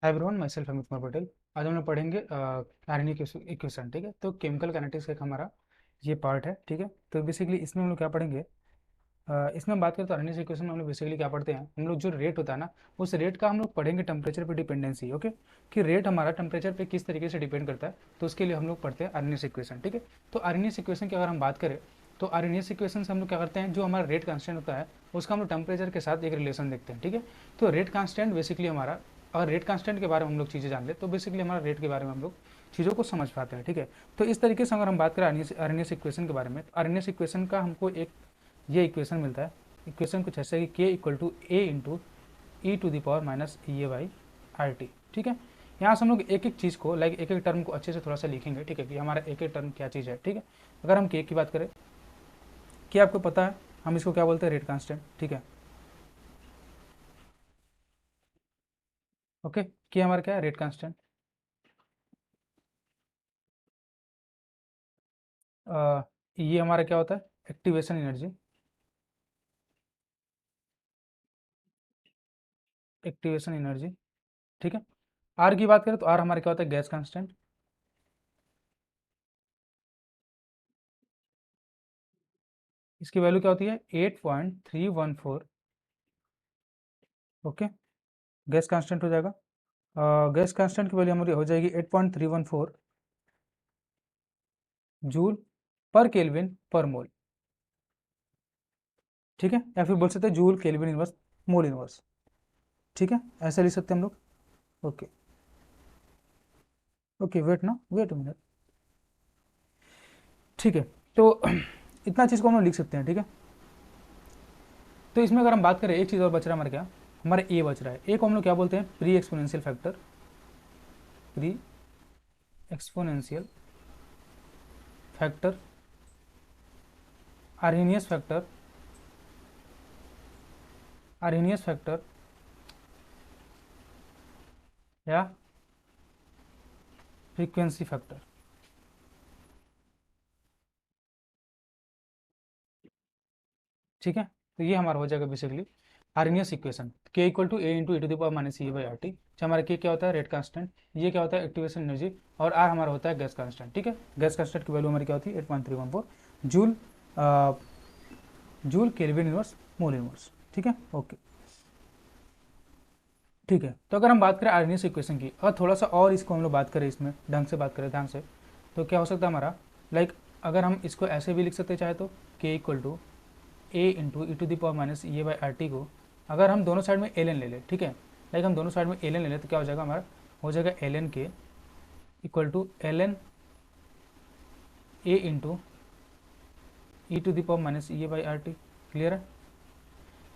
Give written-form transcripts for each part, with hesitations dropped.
Hi everyone, my self Amit Kumar Patel. आज हम लोग पढ़ेंगे आरएनए इक्वेशन। ठीक है, तो केमिकल काइनेटिक्स का एक हमारा ये पार्ट है। ठीक है, तो बेसिकली इसमें हम लोग क्या पढ़ेंगे, इसमें हम बात करें तो आरएनए इक्वेशन में हम लोग बेसिकली क्या पढ़ते हैं, हम लोग जो रेट होता है ना, उस रेट का हम लोग पढ़ेंगे टेम्परेचर पे डिपेंडेंसी। ओके, कि रेट हमारा टेम्परेचर पे किस तरीके से डिपेंड करता है, तो उसके लिए हम लोग पढ़ते हैं आरएनए इक्वेशन। ठीक है, तो आरएनए इक्वेशन की अगर हम बात करें तो आरएनए इक्वेशन से हम लोग क्या करते हैं, जो हमारा रेट कांस्टेंट होता है उसका हम लोग टेम्परेचर के साथ एक रिलेशन देखते हैं। ठीक है, तो रेट कांस्टेंट बेसिकली हमारा, अगर रेट कांस्टेंट के बारे में हम लोग चीज़ें जान ले तो बेसिकली हमारा रेट के बारे में हम लोग चीज़ों को समझ पाते हैं। ठीक है, तो इस तरीके से अगर हम बात करें आरएनए इक्वेशन के बारे में, तो आरएनए इक्वेशन का हमको एक ये इक्वेशन मिलता है। इक्वेशन कुछ ऐसे कि k equal to A into E to the power minus E A by R T. ठीक है, यहाँ से हम लोग एक एक चीज़ को लाइक एक एक टर्म को अच्छे से थोड़ा सा लिखेंगे। ठीक है, कि हमारा एक एक टर्म क्या चीज़ है। ठीक है, अगर हम के की बात करें, के आपको पता है हम इसको क्या बोलते हैं, रेट कांस्टेंट। ठीक है, ओके, के हमारा क्या है, रेट कांस्टेंट। ये हमारा क्या होता है, एक्टिवेशन एनर्जी। एक्टिवेशन एनर्जी, ठीक है। आर की बात करें तो आर हमारा क्या होता है, गैस कांस्टेंट। इसकी वैल्यू क्या होती है, 8.314। ओके, गैस कांस्टेंट हो जाएगा। गैस कांस्टेंट की वैल्यू हमारी हो जाएगी 8.314 जूल पर केल्विन पर मोल। ठीक है, या फिर बोल सकते हैं joule kelvin inverse mole inverse. ठीक है, ऐसे लिख सकते हैं हम लोग। ओके ओके, वेट ना, वेट मिनट। ठीक है, तो इतना चीज़ को हम लोग लिख सकते हैं। ठीक है, तो इसमें अगर हम बात करें एक चीज़ और बच रहा है हमारे, क्या हमारे ए बच रहा है। ए को हम लोग क्या बोलते हैं, pre exponential factor. Pre exponential factor, Arrhenius factor, Arrhenius factor या फ्रीक्वेंसी फैक्टर। ठीक है, तो ये हमारा हो जाएगा basically Arrhenius equation. K equal to A into E to the power minus E by R T. हमारा के क्या होता है, रेट कांस्टेंट। ये क्या होता है, एक्टिवेशन एनर्जी। और आर हमारा होता है गैस कांस्टेंट। ठीक है, गैस कांस्टेंट की वैल्यू हमारी क्या होती है, 8.314 joule joule kelvin inverse mole inverse. ठीक है, ओके। ठीक है, तो अगर हम बात करें आर्हेनियस इक्वेशन की, और थोड़ा सा और इसको हम लोग बात करें, इसमें ढंग से बात करें ध्यान से, तो क्या हो सकता है हमारा, लाइक अगर हम इसको ऐसे भी लिख सकते चाहे तो, K equal to A into E to the power minus E by R T को अगर हम दोनों साइड में एल एन ले लें। ठीक है, लाइक हम दोनों साइड में एल एन ले लें तो क्या हो जाएगा हमारा, हो जाएगा L N K equal to L N A into E to the power minus E by R T. Clear है।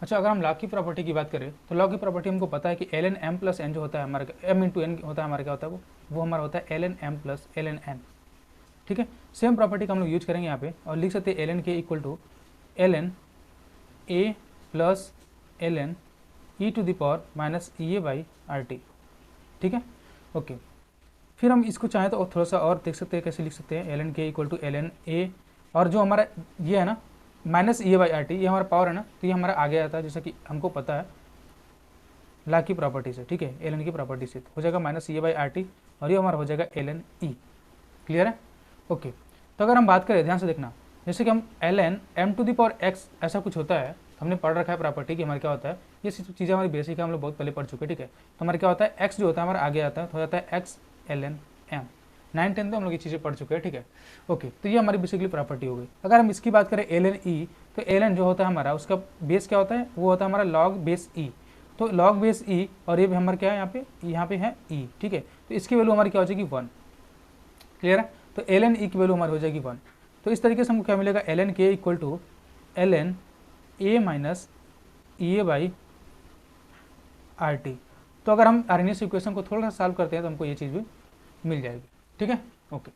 अच्छा, अगर हम लॉ की प्रॉपर्टी की बात करें तो लॉ की प्रॉपर्टी हमको पता है कि L N M plus N जो होता है हमारा, एम इंटू एन होता है हमारा, क्या होता है वो हमारा होता है L N M plus L N N. ठीक है, सेम प्रॉपर्टी का हम लोग यूज करेंगे यहाँ पे और लिख सकते हैं L N K equal to L N A plus L N E to the power minus E A by R T. ठीक है, ओके। फिर हम इसको चाहें तो थोड़ा सा और देख सकते हैं, कैसे लिख सकते हैं, L N K equal to L N A, और जो हमारा ये है ना minus E A by R T, ये हमारा पावर है ना, तो ये हमारा आगे आता है जैसा कि हमको पता है ला की प्रॉपर्टी से। ठीक है, एल एन की प्रॉपर्टी से हो जाएगा minus E A by R T, और ये हमारा हो जाएगा एल एन ई। क्लियर है, ओके। तो अगर हम बात करें, ध्यान से देखना, जैसे कि हम L N M to the power X ऐसा कुछ होता है, हमने पढ़ रखा है प्रॉपर्टी कि हमारे क्या होता है, ये चीज़ें हमारी बेसिक है, हम लोग बहुत पहले पढ़ चुके हैं। ठीक है, तो हमारे क्या होता है, एक्स जो होता है हमारा आगे आता है तो हो जाता है एक्स एल एन एम। 9-10 तो हम लोग ये चीज़ें पढ़ चुके हैं। ठीक है, ओके, तो ये हमारी बेसिकली प्रॉपर्टी हो गई। अगर हम इसकी बात करें एल एन ई, तो एल एन जो होता है हमारा, उसका बेस क्या होता है, वो होता है हमारा लॉग बेस ई। तो लॉग बेस ई, और ये हमारा क्या है, यहाँ पे है ई। ठीक है, तो इसकी वैल्यू हमारी क्या हो जाएगी, 1। क्लियर है, तो एल एन ई की वैल्यू हमारी हो जाएगी 1। तो इस तरीके से हमको क्या मिलेगा, L N K equal to L N A minus E A by R T. तो अगर हम आर्हेनियस इक्वेशन को थोड़ा सा सॉल्व करते हैं तो हमको ये चीज़ भी मिल जाएगी। ठीक है, ओके,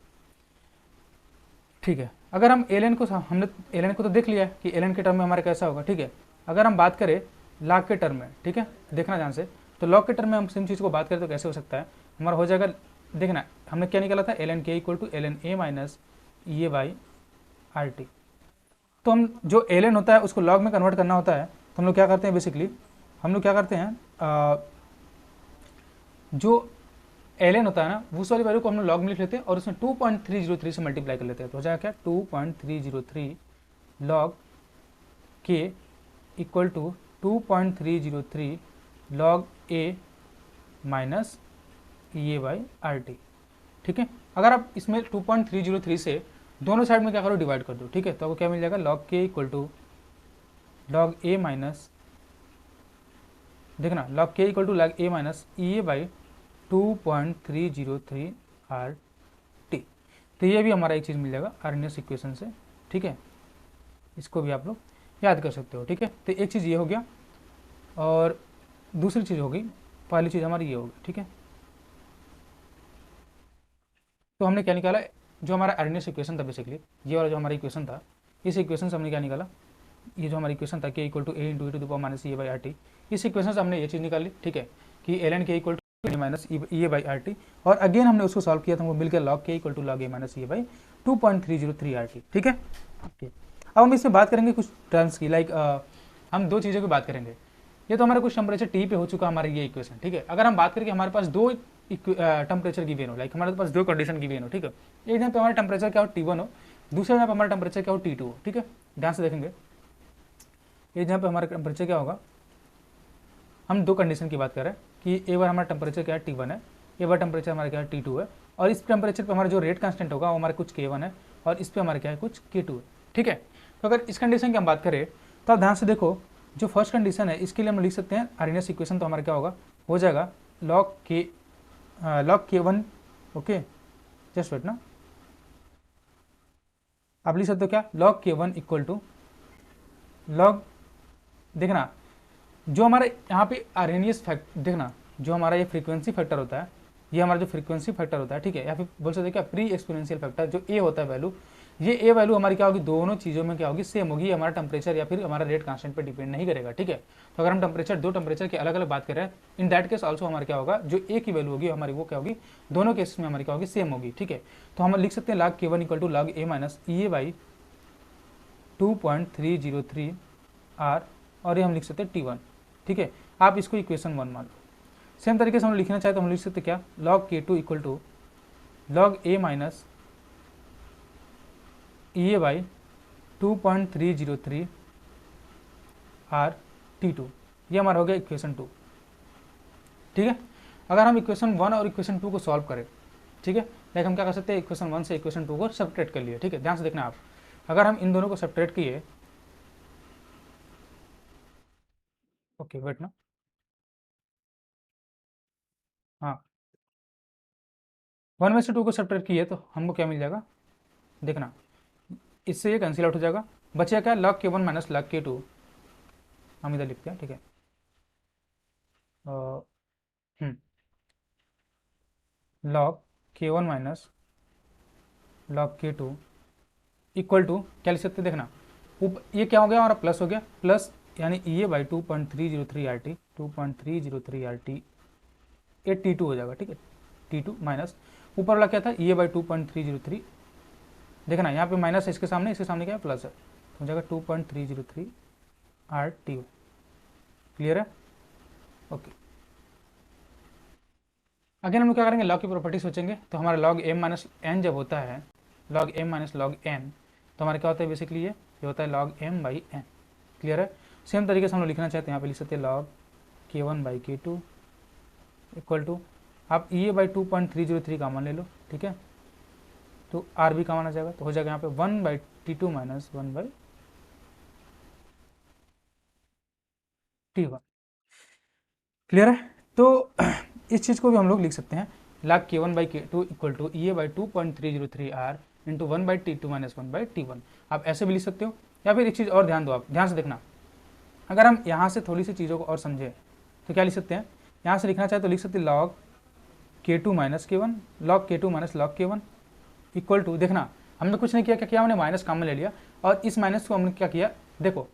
ठीक है। अगर हम एल एन को, हमने एल एन को तो देख लिया है कि एल एन के टर्म में हमारे कैसा होगा। ठीक है, अगर हम बात करें लॉग के टर्म में, ठीक है, देखना ध्यान से, तो लॉग के टर्म में हम सेम चीज़ को बात करें तो कैसे हो सकता है, हमारा हो जाएगा, देखना हमने क्या निकाला था, L N K equal to L N A minus E A by R T. तो हम जो एल एन होता है उसको लॉग में कन्वर्ट करना होता है, तो हम लोग क्या करते हैं, बेसिकली हम लोग क्या करते हैं, जो ln होता है ना, उस वाली वैल्यू को हम लोग लॉग में लिख लेते हैं और उसमें 2.303 से मल्टीप्लाई कर लेते हैं, तो हो जाएगा क्या 2.303 लॉग के equal to 2.303 log A minus ये बाई आर टी। ठीक है, अगर आप इसमें 2.303 से दोनों साइड में क्या करो, डिवाइड कर दो। ठीक है, तो आपको क्या मिल जाएगा, लॉग के equal to log A minus, देखना लॉग के equal to log A minus E A by 2.303 R T. तो ये भी हमारा एक चीज़ मिल जाएगा अर्नियस इक्वेशन से। ठीक है, इसको भी आप लोग याद कर सकते हो। ठीक है, तो एक चीज़ ये हो गया और दूसरी चीज़ हो गई, पहली चीज़ हमारी ये होगी। ठीक है, तो हमने क्या निकाला, जो हमारा अर्नियस इक्वेशन था बेसिकली, ये वाला जो हमारा इक्वेशन था, इस इक्वेशन से हमने क्या निकाला, ये जो हमारी इक्वेशन था K equal to A into E to the power minus E by R T, इस इक्वेशन से हमने ये चीज़ निकाली। ठीक है, कि L N K equal to minus E by R T, और अगेन हमने उसको सॉल्व किया था, वो मिलकर लॉग के equal to log A minus E by 2.303 R T. ठीक है, ओके, अब हम इसमें बात करेंगे कुछ टर्म्स की, लाइक हम दो चीज़ों की बात करेंगे। ये तो हमारा कुछ टेम्परेचर टी पे हो चुका हमारा ये इक्वेशन। ठीक है, अगर हम बात करें कि हमारे पास दो टेम्परेचर गिवन हो, लाइक हमारे पास दो कंडीशन गिवन हो। ठीक है, एक जहाँ पे हमारा टेम्परेचर क्या हो T1 हो, दूसरे जहाँ पे हमारा टेम्परेचर क्या हो T2 हो। ठीक है, ध्यान से देखेंगे, ये जहाँ पे हमारा टेम्परेचर क्या होगा, हम दो कंडीशन की बात कर रहे हैं कि एक बार हमारा टेम्परेचर क्या है T1 है, एक बार टेम्परेचर हमारा क्या है T2 है, और इस टेम्परेचर पे हमारा जो रेट कांस्टेंट होगा वो हमारा कुछ K1 है और इस पे हमारा क्या है कुछ K2 है। ठीक है, तो अगर इस कंडीशन की हम बात करें तो आप ध्यान से देखो, जो फर्स्ट कंडीशन है इसके लिए हम लिख सकते हैं अर्नियस इक्वेशन, तो हमारा क्या होगा, हो जाएगा log K1। Okay, just wait ना, आप लिख सकते हो क्या, log K1 equal to log, देखना जो हमारा यहाँ पे अर्नियस फैक्ट, देखना जो हमारा ये फ्रीक्वेंसी फैक्टर होता है, ये हमारा जो फ्रीक्वेंसी फैक्टर होता है। ठीक है, या फिर बोल सकते हैं क्या, प्री एक्सपोनेंशियल फैक्टर, जो ए होता है वैल्यू, ये ए वैल्यू हमारी क्या होगी, दोनों चीज़ों में क्या होगी, सेम होगी, ये हमारा टेम्परेचर या फिर हमारा रेट कांस्टेंट पे डिपेंड नहीं करेगा। ठीक है, तो अगर हम दो टेम्परेचर की अलग अलग बात कर रहे हैं, इन दैट केस ऑल्सो हमारा क्या होगा, जो ए की वैल्यू होगी हमारी वो क्या होगी, दोनों केस में हमारी क्या होगी, सेम होगी। ठीक है, तो हम लिख सकते हैं log K1 equal to log A minus E A by 2.303 R, और ये हम लिख सकते हैं T1। ठीक है, आप इसको इक्वेशन 1 मान लो। सेम तरीके से हम लिखना चाहे तो हम लिख सकते क्या, log K2 equal to log A minus E A by 2.303 R T2, ये हमारा हो गया इक्वेशन 2। ठीक है, अगर हम इक्वेशन 1 और इक्वेशन 2 को सॉल्व करें, ठीक है, लाइक हम क्या कर सकते हैं, इक्वेशन 1 से इक्वेशन 2 को सब्ट्रैक्ट कर लिए। ठीक है, ध्यान से देखना आप, अगर हम इन दोनों को सब्ट्रैक्ट किए, ओके वेट ना, हाँ, 1 में से 2 को सब्ट्रैक्ट किए तो हमको क्या मिल जाएगा, देखना इससे ये कैंसिल आउट हो जाएगा, बचेगा क्या, log K1 minus log K2, हम इधर लिखते हैं। ठीक है, log K1 minus log K2 equal to क्या लिख सकते हैं, देखना ये क्या हो गया हमारा, प्लस हो गया, प्लस यानी E A by 2.303 R T, 2.303 R T, ये T2 हो जाएगा। ठीक है, T2 माइनस ऊपर वाला क्या था, ई ए बाई 2.303, देखना यहाँ पे माइनस है, इसके सामने क्या है, प्लस है, तो हो जाएगा 2.303 आर टी। क्लियर है, ओके। अगेन हम लोग क्या करेंगे, लॉग की प्रॉपर्टी सोचेंगे, तो हमारा लॉग एम माइनस एन जब होता है, log M minus log N, तो हमारा क्या होता है बेसिकली, ये होता है log M by N. Clear है, सेम तरीके से हम लोग लिखना चाहते हैं, यहाँ पे लिख सकते हैं log K1 by K2 equal to, आप ई ए बाई 2.303 कॉमन ले लो। ठीक है, तो आर भी कॉमन आ जाएगा, तो हो जाएगा यहाँ पे 1 by T2 minus 1 by T1। Clear है, तो इस चीज़ को भी हम लोग लिख सकते हैं, log K1 by K2 equal to E A by 2.303 R into 1 by T2 minus 1 by T1। आप ऐसे भी लिख सकते हो, या फिर एक चीज़ और ध्यान दो, आप ध्यान से देखना, अगर हम यहाँ से थोड़ी सी चीज़ों को और समझें तो क्या लिख सकते हैं, यहाँ से लिखना चाहे तो लिख सकते हैं log K2 minus K1, log K2 minus log K1 equal to, देखना हमने कुछ नहीं किया, क्या किया, हमने माइनस कॉमन ले लिया, और इस माइनस को हमने क्या किया, देखो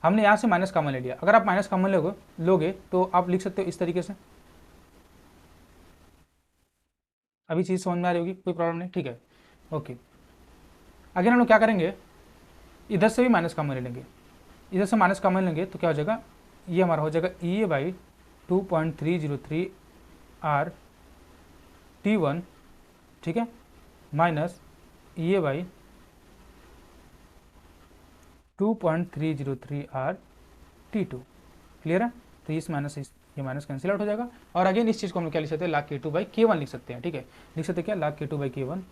हमने यहाँ से माइनस कॉमन ले लिया, अगर आप माइनस कॉमन लोगे तो आप लिख सकते हो इस तरीके से। अभी चीज़ समझ में आ रही होगी, कोई प्रॉब्लम नहीं, ठीक है, ओके। अगेन हम लोग क्या करेंगे, इधर से भी माइनस कॉमन ले लेंगे, इधर से माइनस कॉमन लेंगे तो क्या हो जाएगा, ये हमारा हो जाएगा ई ए बाई 2.303 आर T1, ठीक है, माइनस ये बाई 2.303 आर T2। क्लियर है? तो इस माइनस ये माइनस कैंसिल आउट हो जाएगा। और अगेन इस चीज़ को हम क्या लिख सकते हैं, log K2 बाई K1 लिख सकते हैं। ठीक है, लिख सकते हैं क्या, log K2 by K1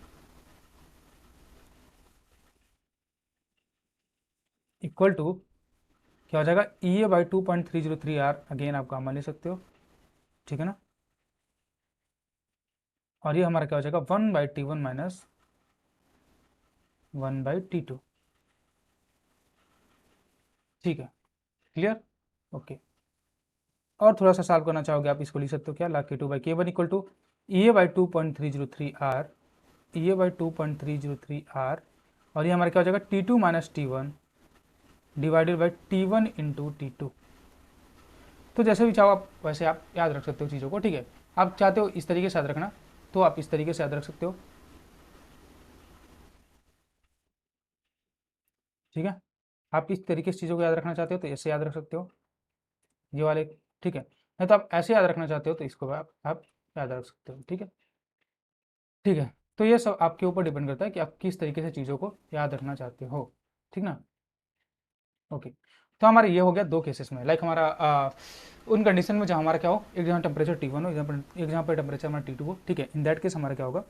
equal to क्या हो जाएगा, ई ए बाई 2.303 आर, अगेन आप गामा ले सकते हो। ठीक है ना, और ये हमारा क्या हो जाएगा 1/T1 माइनस 1/T2। ठीक है, क्लियर, ओके। और थोड़ा सा सॉल्व करना चाहोगे आप, इसको लिख सकते हो क्या, log K2 by K1 equal to E A by 2.303 R, E A by 2.303 R, और ये हमारा क्या हो जाएगा T2 minus T1 divided by T1 into T2। तो जैसे भी चाहो आप वैसे आप याद रख सकते हो चीज़ों को। ठीक है, आप चाहते हो इस तरीके से याद रखना तो आप इस तरीके से याद रख सकते हो। ठीक है, आप इस तरीके से चीज़ों को याद रखना चाहते हो तो ऐसे याद रख सकते हो, ये वाले। ठीक है, नहीं तो आप ऐसे याद रखना चाहते हो तो इसको आप याद रख सकते हो। ठीक है, ठीक है, तो ये सब आपके ऊपर डिपेंड करता है कि आप किस तरीके से चीज़ों को याद रखना चाहते हो। ठीक ना, ओके। तो हमारा ये हो गया दो केसेस में, लाइक हमारा उन कंडीशन में जहाँ हमारा क्या हो, एक जहाँ टेम्परेचर T1 हो, एक जहाँ पर टेम्परेचर हमारा T2 हो। ठीक है, इन दैट केस हमारा क्या होगा,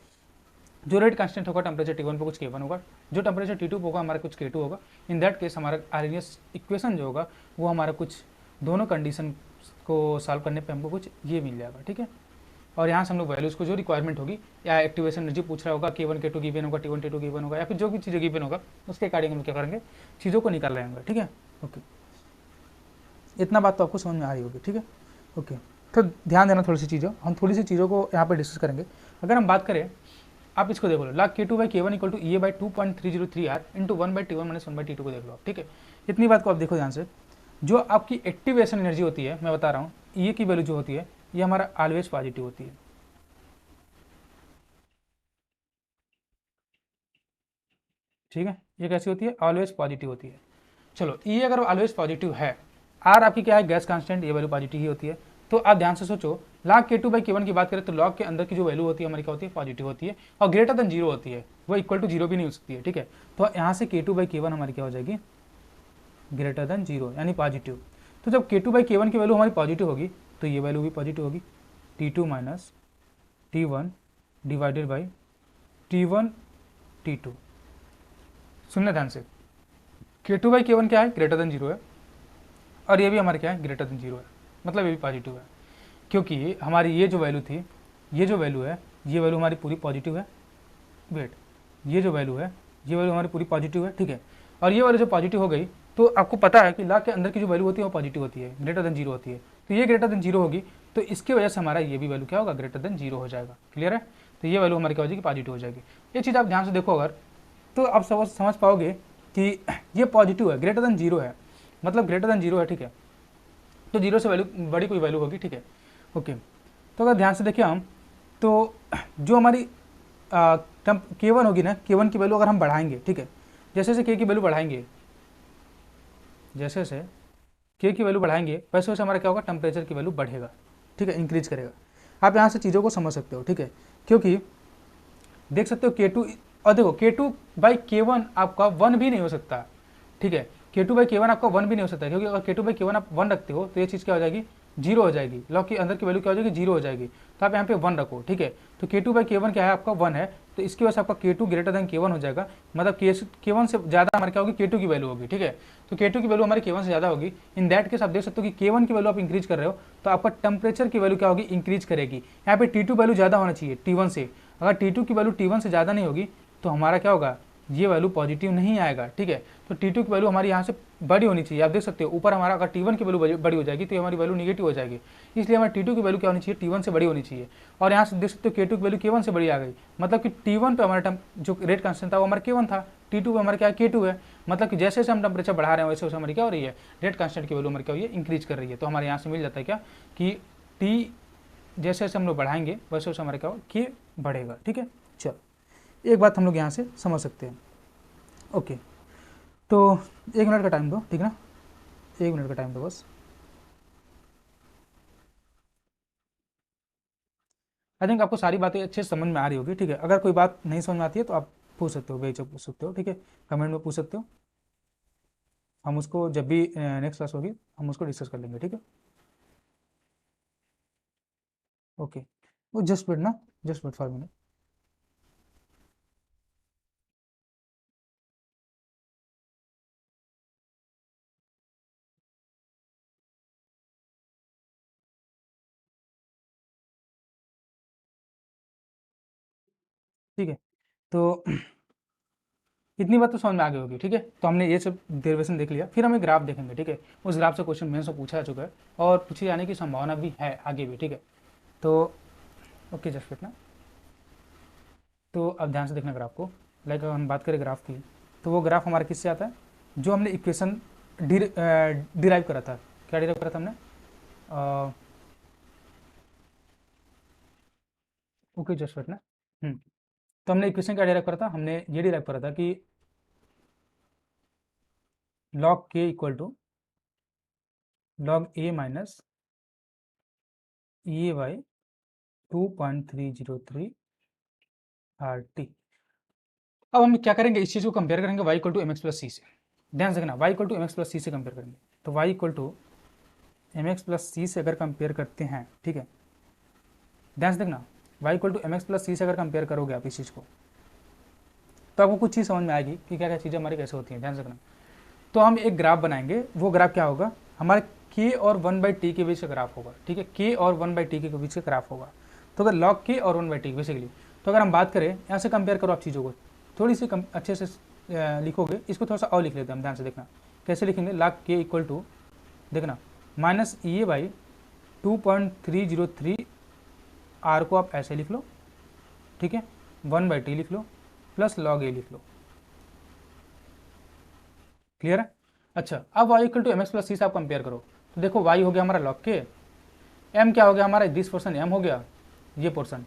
जो रेट कांस्टेंट होगा टेम्परेचर T1 पे कुछ K1 होगा, जो टेम्परेचर T2 पे होगा हमारा कुछ K2 होगा। इन दैट केस हमारा आरएनएस इक्वेशन जो होगा वो हमारा कुछ दोनों कंडीशन को सॉल्व करने पे हमको कुछ ये मिल जाएगा। ठीक है, और यहाँ से हम लोग वैल्यूज़ को जो रिक्वायरमेंट होगी, या एक्टिवेशन एनर्जी पूछ रहा होगा, K1 K2 गिवन होगा, T1 T2 गिवन होगा, या फिर जो भी चीज़ें गिवन होगा उसके अकॉर्डिंग हम क्या करेंगे, चीज़ों को निकाल रहे होंगे। ठीक है, ओके, इतना बात तो आपको समझ में आ रही होगी। ठीक है, ओके। तो ध्यान देना थोड़ी सी चीज़ों, हम थोड़ी सी चीज़ों को यहाँ पर डिस्कस करेंगे। अगर हम बात करें, आप इसको देख लो, log K2 by K1 equal to E A by 2.303 R into 1/T1 minus 1/T2 को देख लो आप। ठीक है, इतनी बात को आप देखो ध्यान से, जो आपकी एक्टिवेशन एनर्जी होती है, मैं बता रहा हूँ, ई की वैल्यू जो होती है ये हमारा ऑलवेज पॉजिटिव होती है। ठीक है, ये कैसी होती है, ऑलवेज पॉजिटिव होती है। चलो, ई अगर ऑलवेज पॉजिटिव है, आर आपकी क्या है, गैस कांस्टेंट, ये वैल्यू पॉजिटिव ही होती है। तो आप ध्यान से सोचो, log K2 बाई K1 की बात करें तो log के अंदर की जो वैल्यू होती है हमारी क्या होती है, पॉजिटिव होती है, और ग्रेटर देन जीरो होती है, वो इक्वल टू जीरो भी नहीं हो सकती है। ठीक है, तो यहाँ से K2 बाई K1 हमारी क्या हो जाएगी, ग्रेटर देन जीरो यानी पॉजिटिव। तो जब K2 बाई K1 की वैल्यू हमारी पॉजिटिव होगी तो ये वैल्यू भी पॉजिटिव होगी, T2 minus T1 divided by T1 T2। सुनना ध्यान से, K2 बाई K1 क्या है, ग्रेटर देन जीरो है, और ये भी हमारे क्या है, ग्रेटर देन जीरो है, मतलब ये भी पॉजिटिव है, क्योंकि हमारी ये जो वैल्यू थी, ये जो वैल्यू है, ये वैल्यू हमारी पूरी पॉजिटिव है। वेट, ये जो वैल्यू है, ये वैल्यू हमारी पूरी पॉजिटिव है। ठीक है, और ये वैल्यू जो पॉजिटिव हो गई तो आपको पता है कि लॉग के अंदर की जो वैल्यू होती है वो पॉजिटिव होती है, ग्रेटर देन जीरो होती है। तो ये ग्रेटर देन जीरो होगी, तो इसकी वजह से हमारा ये भी वैल्यू क्या होगा, ग्रेटर देन जीरो हो जाएगा। क्लियर है, तो ये वैल्यू हमारी क्या हो जाएगी, पॉजिटिव हो जाएगी। ये चीज़ आप ध्यान से देखो अगर, तो आप समझ पाओगे कि ये पॉजिटिव है, ग्रेटर देन जीरो है, मतलब ग्रेटर देन जीरो है। ठीक है, तो जीरो से वैल्यू बड़ी कोई वैल्यू होगी। ठीक है, ओके। तो अगर ध्यान से देखिए हम, तो जो हमारी K1 होगी ना, K1 की वैल्यू अगर हम बढ़ाएंगे, ठीक है, जैसे जैसे K की वैल्यू बढ़ाएंगे, जैसे जैसे K की वैल्यू बढ़ाएंगे वैसे वैसे हमारा क्या होगा, टेम्परेचर की वैल्यू बढ़ेगा। ठीक है, इंक्रीज करेगा। आप यहाँ से चीज़ों को समझ सकते हो। ठीक है, क्योंकि देख सकते हो K2, और देखो K2 बाई K1 आपका 1 भी नहीं हो सकता। ठीक है, K2 बाई K1 आपका 1 भी नहीं हो सकता, क्योंकि अगर K2 बाई K1 आप 1 रखते हो तो ये चीज़ क्या हो जाएगी, जीरो हो जाएगी, लॉग के अंदर की वैल्यू क्या हो जाएगी, जीरो हो जाएगी। तो आप यहाँ पे 1 रखो। ठीक है, तो K2 बाई K1 क्या है, आपका 1 है, तो इसकी वजह से आपका K2 ग्रेटर देन K1 हो जाएगा, मतलब K1 से ज़्यादा हमारे क्या होगी, K2 की वैल्यू होगी। ठीक है, तो K2 की वैल्यू हमारी K1 से ज़्यादा होगी। इन दैट केस आप देख सकते हो कि K1 की वैल्यू आप इंक्रीज कर रहे हो तो आपका टेम्परेचर की वैल्यू क्या होगी, इंक्रीज करेगी। यहाँ पे T2 वैल्यू ज़्यादा होना चाहिए T1 से, अगर T2 की वैल्यू T1 से ज़्यादा नहीं होगी तो हमारा क्या होगा, ये वैल्यू पॉजिटिव नहीं आएगा। ठीक है, तो T2 की वैल्यू हमारी यहाँ से बड़ी होनी चाहिए। आप देख सकते हो ऊपर हमारा अगर T1 की वैल्यू बड़ी हो जाएगी तो हमारी वैल्यू नेगेटिव हो जाएगी, इसलिए हमारी T2 की वैल्यू क्या होनी चाहिए, T1 से बड़ी होनी चाहिए। और यहाँ से देख सकते हो K2 की वैल्यू K1 से बड़ी आ गई, मतलब कि T1 पे हमारा जो रेट कांस्टेंट था वो हमारा K1 था, T2 पे हमारा क्या है, K2 है। मतलब कि जैसे जैसे हम टेम्परेचर बढ़ा रहे हैं वैसे वैसे हमारी क्या हो रही है, रेट कांस्टेंट की वैल्यू हमारी क्या हो रही है, इंक्रीज कर रही है। तो हमारे यहाँ से मिल जाता है क्या कि T जैसे जैसे हम लोग बढ़ाएंगे वैसे वैसे हमारे क्या हो, K बढ़ेगा। ठीक है, चलो एक बात हम लोग यहाँ से समझ सकते हैं। ओके, तो 1 मिनट का टाइम दो, ठीक है ना, 1 मिनट का टाइम दो बस। आई थिंक आपको सारी बातें अच्छे से समझ में आ रही होगी, ठीक है। अगर कोई बात नहीं समझ में आती है तो आप पूछ सकते हो, बेझिझक पूछ सकते हो, ठीक है, कमेंट में पूछ सकते हो। हम उसको जब भी नेक्स्ट क्लास होगी हम उसको डिस्कस कर लेंगे, ठीक है। ओके, वो जस्ट वेट ना, जस्ट वेट फॉर मिनट। ठीक है, तो इतनी बात तो समझ में आ गई होगी, ठीक है। तो हमने ये सब डेरिवेशन देख लिया, फिर हमें ग्राफ देखेंगे, ठीक है। उस ग्राफ से क्वेश्चन मेन से पूछा जा चुका है और पूछे जाने की संभावना भी है आगे भी, ठीक है। तो ओके, जस्ट वेट ना। तो अब ध्यान से देखना ग्राफ को। लाइक अगर हम बात करें ग्राफ की, तो वो ग्राफ हमारा किससे आता है, जो हमने इक्वेशन डिराइव करा था। क्या डिराइव करा था हमने? ओके, जस्ट वेट ना। तो हमने इक्वेशन क्या डिराइव करा था, हमने ये डिराइव करा था कि लॉग के equal to log A minus A by 2.303 R T. अब हम क्या करेंगे, इस चीज़ को कंपेयर करेंगे Y equal to M x plus C से। ध्यान से देखना, Y equal to M x plus C से कंपेयर करेंगे। तो Y equal to M x plus C से अगर कंपेयर करते हैं, ठीक है, ध्यान से देखना, Y equal to M x plus C से अगर कंपेयर करोगे आप इस चीज़ को, तो आपको कुछ चीज़ समझ में आएगी कि क्या क्या चीज़ें हमारी कैसे होती हैं। ध्यान से देखना, तो हम एक ग्राफ बनाएंगे, वो ग्राफ क्या होगा, हमारे के और 1/t के बीच का ग्राफ होगा, ठीक है। के और 1/t के बीच का ग्राफ होगा। तो अगर लॉग के और 1/t बेसिकली, तो अगर हम बात करें यहाँ से कंपेयर करो आप चीज़ों को, थोड़ी सी अच्छे से लिखोगे, इसको थोड़ा सा और लिख लेते हैं हम। ध्यान से देखना कैसे लिखेंगे, लॉग के इक्वल टू, देखना, माइनस ए बाई 2.303 आर को आप ऐसे लिख लो, ठीक है, 1/t लिख लो, प्लस लॉग ए लिख लो। क्लियर है? अच्छा, अब y equal to M x plus C से आप कंपेयर करो, तो देखो y हो गया हमारा लॉग के, m क्या हो गया हमारा, दिस पोर्सन m हो गया, ये पोर्सन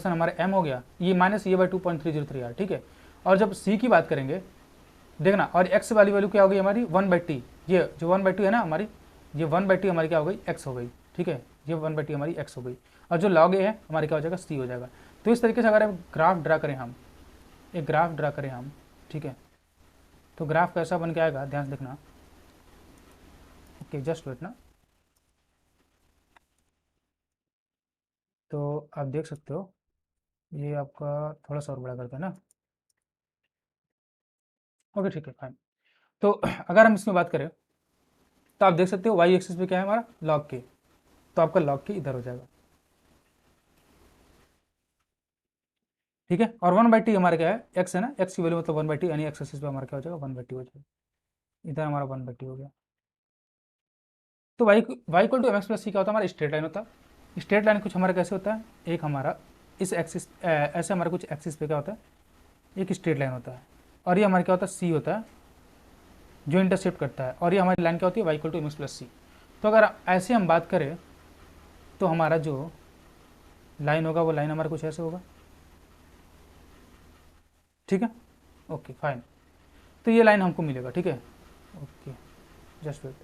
हमारा m हो गया, ये माइनस ये बाई 2.303 आर, ठीक है। और जब c की बात करेंगे, देखना, और x वाली वैल्यू क्या हो गई हमारी 1/t, ये जो 1/2 है ना हमारी, ये 1/t हमारी क्या हो गई, x हो गई, ठीक है, ये 1/t हमारी x हो गई। और जो log a है हमारी क्या हो जाएगा, c हो जाएगा। तो इस तरीके से अगर ग्राफ ड्रा करें हम, एक ग्राफ ड्रा करें हम, ठीक है, तो ग्राफ कैसा बन के आएगा, ध्यान से देखना। ओके, जस्ट वेट ना। तो आप देख सकते हो, ये आपका थोड़ा सा और बड़ा करते हैं ना। ओके, ठीक है, फाइन। तो अगर हम इसमें बात करें, तो आप देख सकते हो वाई एक्सिस पे क्या है हमारा, लॉग के, तो आपका लॉग के इधर हो जाएगा, ठीक है। और 1/t हमारा क्या है, एक्स है ना, एक्स की वैल्यू मतलब 1/t, यानी एक्स एक्सिस पे हमारा क्या हो जाएगा, 1/t हो जाएगा, इधर हमारा 1/t हो गया। तो Y equal to M x plus C क्या होता है, हमारा स्ट्रेट लाइन होता है। स्ट्रेट लाइन कुछ हमारा कैसे होता है, एक हमारा इस एक्सिस ऐसे हमारा कुछ एक्सिस पे क्या होता है, एक स्ट्रेट लाइन होता है, और ये हमारा क्या होता है, सी होता है, जो इंटरसेप्ट करता है, और ये हमारी लाइन क्या होती है, Y equal to M x plus C. तो अगर ऐसे हम बात करें, तो हमारा जो लाइन होगा वो लाइन हमारा कुछ ऐसे होगा, ठीक है। Okay, fine. तो ये लाइन हमको मिलेगा, ठीक है। ओके, जस्ट वेट,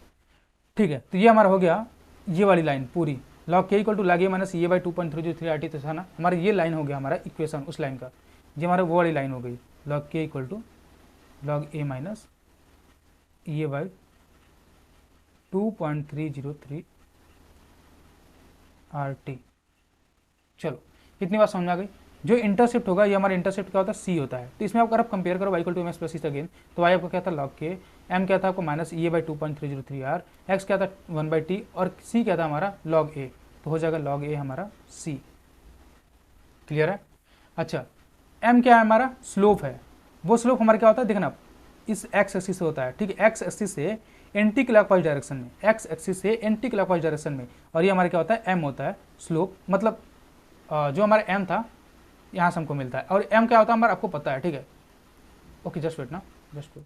ठीक है। तो ये हमारा हो गया, ये वाली लाइन पूरी, लॉग के equal to log A minus ये बाई 2.303 आर टी, तो था ना हमारा, ये लाइन हो गया हमारा इक्वेशन उस लाइन का, ये हमारा वो वाली लाइन हो गई, लॉग के equal to log A minus ये बाई 2.303 आर टी। चलो, इतनी बात समझ में आ गई। जो इंटरसेप्ट होगा, ये हमारा इंटरसेप्ट क्या होता है, सी होता है। तो इसमें अगर आप कंपेयर करो y equal to M x plus c again, तो वाई आपका क्या था, लॉग के, एम क्या था आपको minus A by 2.303 r, x क्या था 1/t, और सी क्या था हमारा लॉग ए, तो हो जाएगा लॉग ए हमारा सी। क्लियर है? अच्छा, एम क्या है हमारा, स्लोप है। वो स्लोप हमारा क्या होता है, देखना, इस एक्स एक्सिस से होता है, ठीक है, एक्स एक्सिस से एंटी क्लॉकवाइज डायरेक्शन में, एक्स एक्सिस से एंटी क्लॉकवाइज डायरेक्शन में, और ये हमारा क्या होता है, एम होता है स्लोप, मतलब जो हमारा एम था यहाँ से हमको मिलता है, और एम क्या होता है हमारा आपको पता है, ठीक है। ओके, जस्ट वेट ना, जस्ट वेट।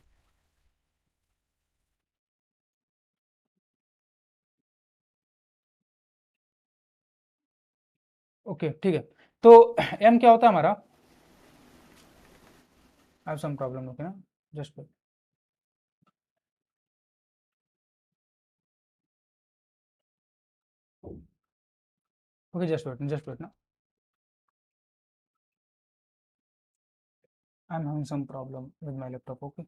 ओके, ठीक है। तो एम क्या होता है हमारा, I have some problem, okay ना, just wait. Okay, just wait, just wait ना। I am having some problem with my laptop. Okay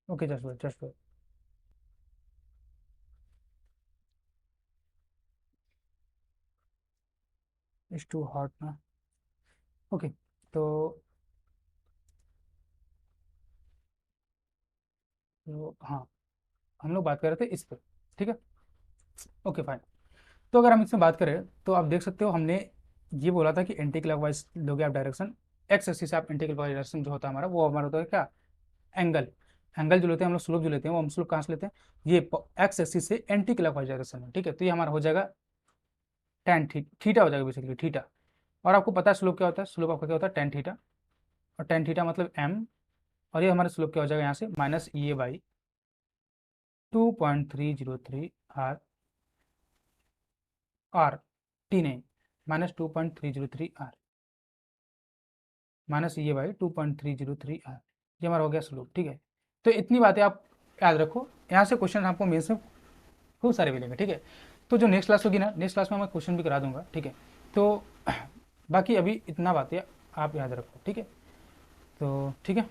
okay, just wait. It's too hot ना। ओके, तो हाँ, हम लोग बात कर रहे थे इस पर। ठीक है, ओके फाइन। तो अगर हम इसमें बात करें तो आप देख सकते हो हमने ये बोला था कि एंटी क्लॉकवाइज लोगे आप डायरेक्शन, एक्स एक्सिस से आप एंटी क्लॉकवाइज डायरेक्शन जो होता है हमारा, वो हमारा होता है क्या, एंगल। एंगल जो लेते हैं हम लोग, स्लोप जो लेते हैं वो हम स्लोप कहाँ से लेते हैं, ये एक्स एक्सिस से एंटी क्लॉकवाइज डायरेक्शन में। ठीक है, तो ये हमारा हो जाएगा टेन थीटा हो जाएगा बेसिकली, थीटा। और आपको पता है स्लोप क्या होता है, स्लोप आपका क्या होता है, टेन थीटा। और टेन थीटा मतलब एम। और ये हमारा स्लोप क्या हो जाएगा यहाँ से, minus E A by 2.303 r, r t नहीं, माइनस 2.303 आर, माइनस ये बाई 2.303 आर। ये हमारा हो गया स्लोप। ठीक है, तो इतनी बातें आप याद रखो। यहाँ से क्वेश्चन आपको मेंस में खूब सारे मिलेंगे। ठीक है, तो जो नेक्स्ट क्लास होगी ना, नेक्स्ट क्लास में मैं क्वेश्चन भी करा दूंगा। ठीक है, तो बाकी अभी इतना बातें आप याद रखो। ठीक है, तो ठीक है,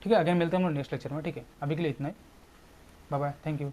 ठीक है, अगेन मिलते हैं हम लोग नेक्स्ट लेक्चर में। ठीक है, अभी के लिए इतना ही। Bye bye, thank you.